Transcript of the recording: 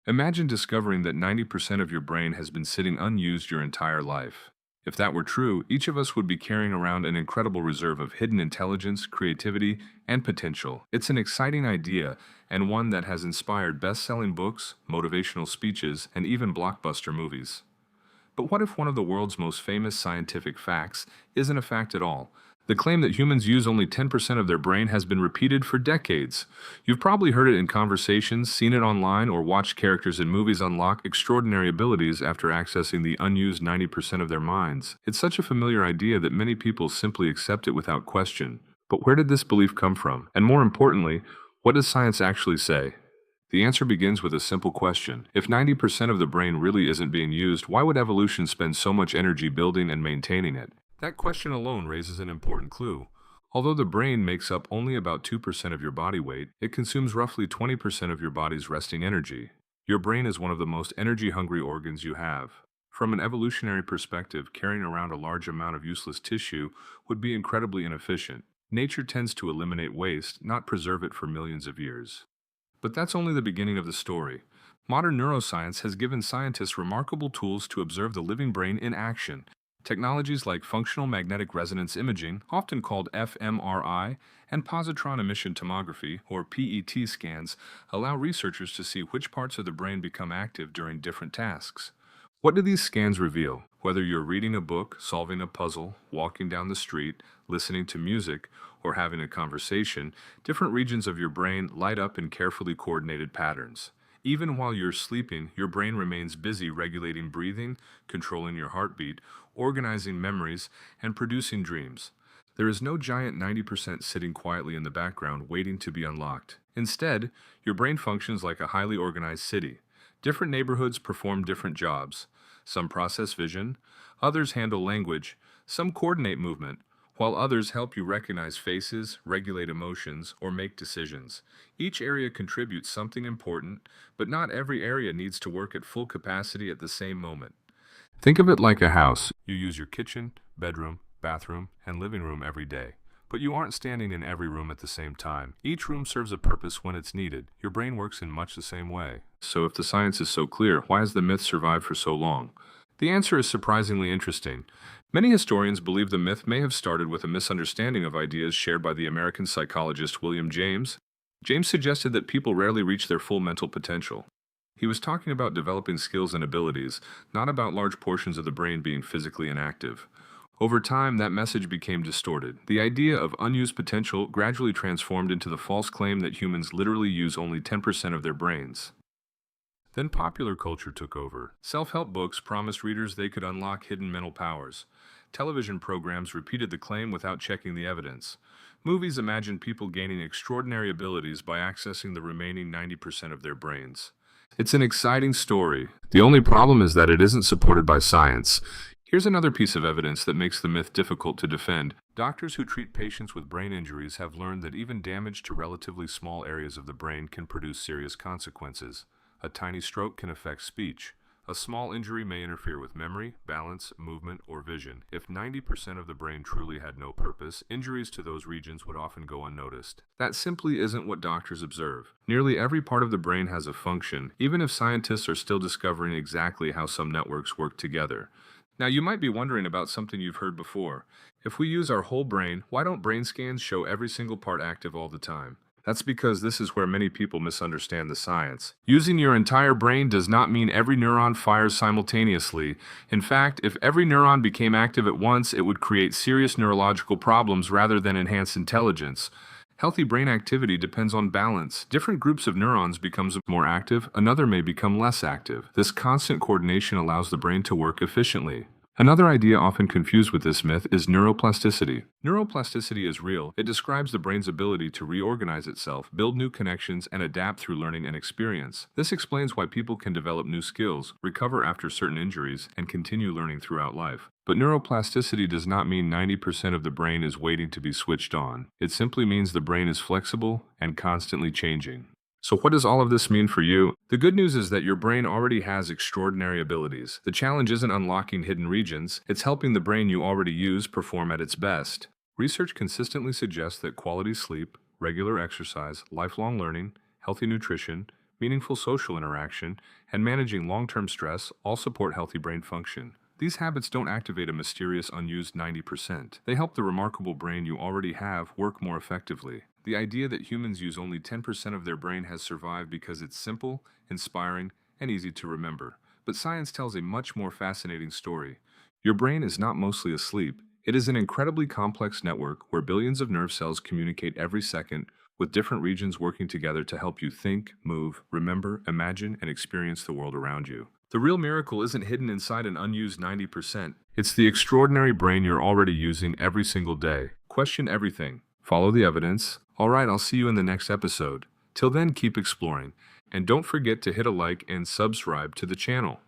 Imagine discovering that 90% of your brain has been sitting unused your entire life. If that were true, each of us would be carrying around an incredible reserve of hidden intelligence, creativity, and potential. It's an exciting idea, and one that has inspired best-selling books, motivational speeches, and even blockbuster movies. But what if one of the world's most famous scientific facts isn't a fact at all? The claim that humans use only 10% of their brain has been repeated for decades. You've probably heard it in conversations, seen it online, or watched characters in movies unlock extraordinary abilities after accessing the unused 90% of their minds. It's such a familiar idea that many people simply accept it without question. But where did this belief come from? And more importantly, what does science actually say? The answer begins with a simple question. If 90% of the brain really isn't being used, why would evolution spend so much energy building and maintaining it? That question alone raises an important clue. Although the brain makes up only about 2% of your body weight, it consumes roughly 20% of your body's resting energy. Your brain is one of the most energy-hungry organs you have. From an evolutionary perspective, carrying around a large amount of useless tissue would be incredibly inefficient. Nature tends to eliminate waste, not preserve it for millions of years. But that's only the beginning of the story. Modern neuroscience has given scientists remarkable tools to observe the living brain in action. Technologies like functional magnetic resonance imaging, often called fMRI, and positron emission tomography, or PET scans, allow researchers to see which parts of the brain become active during different tasks. What do these scans reveal? Whether you're reading a book, solving a puzzle, walking down the street, listening to music, or having a conversation, different regions of your brain light up in carefully coordinated patterns. Even while you're sleeping, your brain remains busy regulating breathing, controlling your heartbeat, organizing memories, and producing dreams. There is no giant 90% sitting quietly in the background waiting to be unlocked. Instead, your brain functions like a highly organized city. Different neighborhoods perform different jobs. Some process vision, others handle language, some coordinate movement, while others help you recognize faces, regulate emotions, or make decisions. Each area contributes something important, but not every area needs to work at full capacity at the same moment. Think of it like a house. You use your kitchen, bedroom, bathroom, and living room every day. But you aren't standing in every room at the same time. Each room serves a purpose when it's needed. Your brain works in much the same way. So if the science is so clear, why has the myth survived for so long? The answer is surprisingly interesting. Many historians believe the myth may have started with a misunderstanding of ideas shared by the American psychologist William James. James suggested that people rarely reach their full mental potential. He was talking about developing skills and abilities, not about large portions of the brain being physically inactive. Over time, that message became distorted. The idea of unused potential gradually transformed into the false claim that humans literally use only 10% of their brains. Then popular culture took over. Self-help books promised readers they could unlock hidden mental powers. Television programs repeated the claim without checking the evidence. Movies imagined people gaining extraordinary abilities by accessing the remaining 90% of their brains. It's an exciting story. The only problem is that it isn't supported by science. Here's another piece of evidence that makes the myth difficult to defend. Doctors who treat patients with brain injuries have learned that even damage to relatively small areas of the brain can produce serious consequences. A tiny stroke can affect speech. A small injury may interfere with memory, balance, movement, or vision. If 90% of the brain truly had no purpose, injuries to those regions would often go unnoticed. That simply isn't what doctors observe. Nearly every part of the brain has a function, even if scientists are still discovering exactly how some networks work together. Now, you might be wondering about something you've heard before. If we use our whole brain, why don't brain scans show every single part active all the time? That's because this is where many people misunderstand the science. Using your entire brain does not mean every neuron fires simultaneously. In fact, if every neuron became active at once, it would create serious neurological problems rather than enhance intelligence. Healthy brain activity depends on balance. Different groups of neurons become more active, another may become less active. This constant coordination allows the brain to work efficiently. Another idea often confused with this myth is neuroplasticity. Neuroplasticity is real. It describes the brain's ability to reorganize itself, build new connections, and adapt through learning and experience. This explains why people can develop new skills, recover after certain injuries, and continue learning throughout life. But neuroplasticity does not mean 90% of the brain is waiting to be switched on. It simply means the brain is flexible and constantly changing. So what does all of this mean for you? The good news is that your brain already has extraordinary abilities. The challenge isn't unlocking hidden regions, it's helping the brain you already use perform at its best. Research consistently suggests that quality sleep, regular exercise, lifelong learning, healthy nutrition, meaningful social interaction, and managing long-term stress all support healthy brain function. These habits don't activate a mysterious unused 90%. They help the remarkable brain you already have work more effectively. The idea that humans use only 10% of their brain has survived because it's simple, inspiring, and easy to remember. But science tells a much more fascinating story. Your brain is not mostly asleep. It is an incredibly complex network where billions of nerve cells communicate every second, with different regions working together to help you think, move, remember, imagine, and experience the world around you. The real miracle isn't hidden inside an unused 90%. It's the extraordinary brain you're already using every single day. Question everything. Follow the evidence. All right, I'll see you in the next episode. Till then, keep exploring. And don't forget to hit a like and subscribe to the channel.